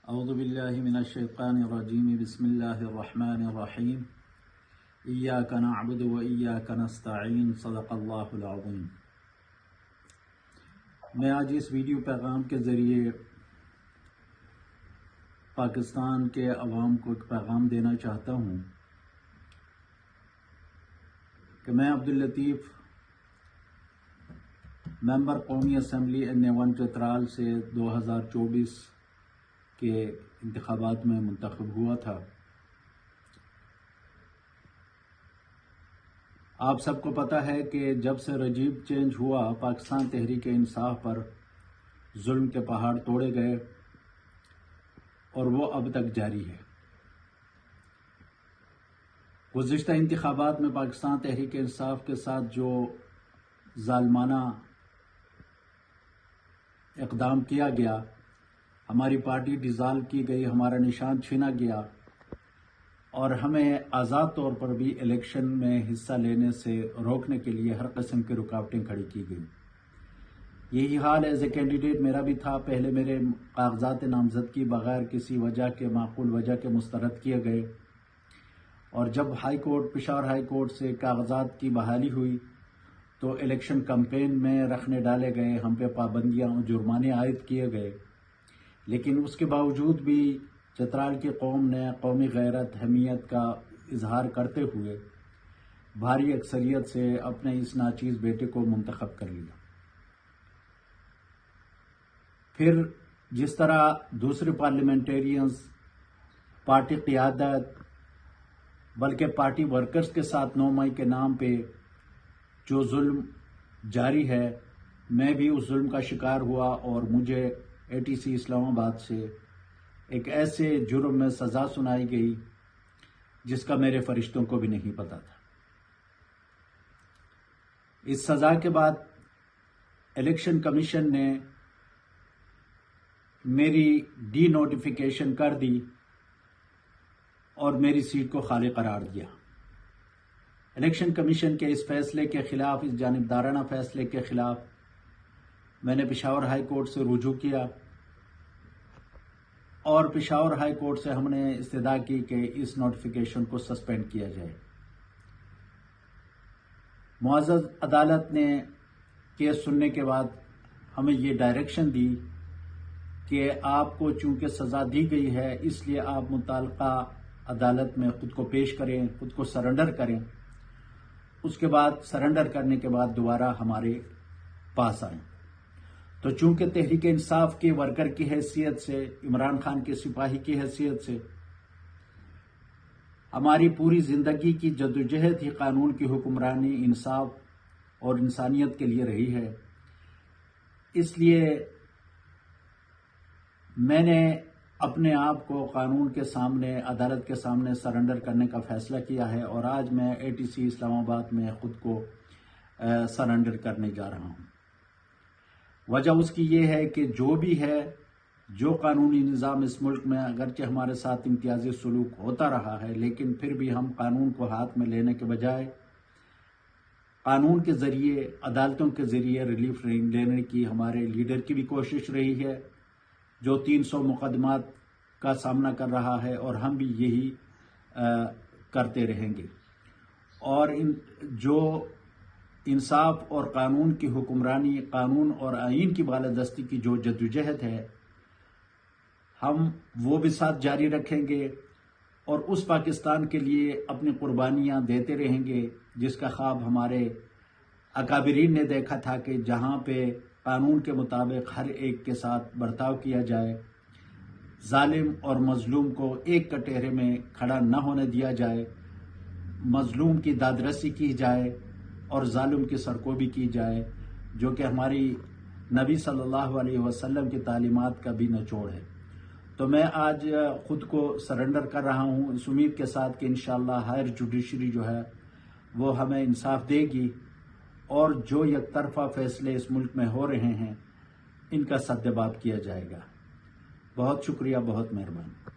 اعوذ باللہ من الشیطان الرجیم بسم اللہ الرحمن الرحیم ایاک نعبد و ایاک نستعین صدق اللہ العظیم۔ میں آج اس ویڈیو پیغام کے ذریعے پاکستان کے عوام کو ایک پیغام دینا چاہتا ہوں کہ میں عبداللطیف ممبر قومی اسمبلی N1 چترال سے 2024 کے انتخابات میں منتخب ہوا تھا۔ آپ سب کو پتہ ہے کہ جب سے رجیم چینج ہوا پاکستان تحریک انصاف پر ظلم کے پہاڑ توڑے گئے اور وہ اب تک جاری ہے۔ گزشتہ انتخابات میں پاکستان تحریک انصاف کے ساتھ جو ظالمانہ اقدام کیا گیا، ہماری پارٹی ڈیزالو کی گئی، ہمارا نشان چھینا گیا اور ہمیں آزاد طور پر بھی الیکشن میں حصہ لینے سے روکنے کے لیے ہر قسم کی رکاوٹیں کھڑی کی گئی۔ یہی حال ایز اے کینڈیڈیٹ میرا بھی تھا۔ پہلے میرے کاغذات نامزدگی بغیر کسی وجہ کے، معقول وجہ کے مسترد کیے گئے، اور جب پشاور ہائی کورٹ سے کاغذات کی بحالی ہوئی تو الیکشن کمپین میں رکھنے ڈالے گئے، ہم پہ پابندیاں اور جرمانے عائد کیے گئے، لیکن اس کے باوجود بھی چترال کی قوم نے قومی غیرت حمیت کا اظہار کرتے ہوئے بھاری اکثریت سے اپنے اس ناچیز بیٹے کو منتخب کر لیا۔ پھر جس طرح دوسرے پارلیمنٹیرینز پارٹی قیادت بلکہ پارٹی ورکرز کے ساتھ 9 مئی کے نام پہ جو ظلم جاری ہے، میں بھی اس ظلم کا شکار ہوا اور مجھے ATC اسلام آباد سے ایک ایسے جرم میں سزا سنائی گئی جس کا میرے فرشتوں کو بھی نہیں پتا تھا۔ اس سزا کے بعد الیکشن کمیشن نے میری ڈی نوٹیفیکیشن کر دی اور میری سیٹ کو خالی قرار دیا۔ الیکشن کمیشن کے اس فیصلے کے خلاف، اس جانبدارانہ فیصلے کے خلاف میں نے پشاور ہائی کورٹ سے رجوع کیا اور پشاور ہائی کورٹ سے ہم نے استدعا کی کہ اس نوٹیفیکیشن کو سسپینڈ کیا جائے۔ معزز عدالت نے کیس سننے کے بعد ہمیں یہ ڈائریکشن دی کہ آپ کو چونکہ سزا دی گئی ہے، اس لیے آپ متعلقہ عدالت میں خود کو پیش کریں، خود کو سرنڈر کریں۔ اس کے بعد سرنڈر کرنے کے بعد دوبارہ ہمارے پاس آئیں۔ تو چونکہ تحریک انصاف کے ورکر کی حیثیت سے، عمران خان کے سپاہی کی حیثیت سے ہماری پوری زندگی کی جدوجہد ہی قانون کی حکمرانی، انصاف اور انسانیت کے لیے رہی ہے، اس لیے میں نے اپنے آپ کو قانون کے سامنے، عدالت کے سامنے سرنڈر کرنے کا فیصلہ کیا ہے، اور آج میں ATC اسلام آباد میں خود کو سرنڈر کرنے جا رہا ہوں۔ وجہ اس کی یہ ہے کہ جو بھی ہے، جو قانونی نظام اس ملک میں اگرچہ ہمارے ساتھ امتیازی سلوک ہوتا رہا ہے، لیکن پھر بھی ہم قانون کو ہاتھ میں لینے کے بجائے قانون کے ذریعے، عدالتوں کے ذریعے ریلیف لینے کی ہمارے لیڈر کی بھی کوشش رہی ہے، جو 300 مقدمات کا سامنا کر رہا ہے، اور ہم بھی یہی کرتے رہیں گے۔ اور جو انصاف اور قانون کی حکمرانی، قانون اور آئین کی بالادستی کی جو جدوجہد ہے، ہم وہ بھی ساتھ جاری رکھیں گے اور اس پاکستان کے لیے اپنی قربانیاں دیتے رہیں گے جس کا خواب ہمارے اکابرین نے دیکھا تھا، کہ جہاں پہ قانون کے مطابق ہر ایک کے ساتھ برتاؤ کیا جائے، ظالم اور مظلوم کو ایک کٹہرے میں کھڑا نہ ہونے دیا جائے، مظلوم کی دادرسی کی جائے اور ظالم کی سرکوبی کی جائے، جو کہ ہماری نبی صلی اللہ علیہ وسلم کی تعلیمات کا بھی نچوڑ ہے۔ تو میں آج خود کو سرنڈر کر رہا ہوں، اس امید کے ساتھ کہ انشاءاللہ ہائر جوڈیشری جو ہے وہ ہمیں انصاف دے گی، اور جو یک طرفہ فیصلے اس ملک میں ہو رہے ہیں ان کا سدباب کیا جائے گا۔ بہت شکریہ، بہت مہربانی۔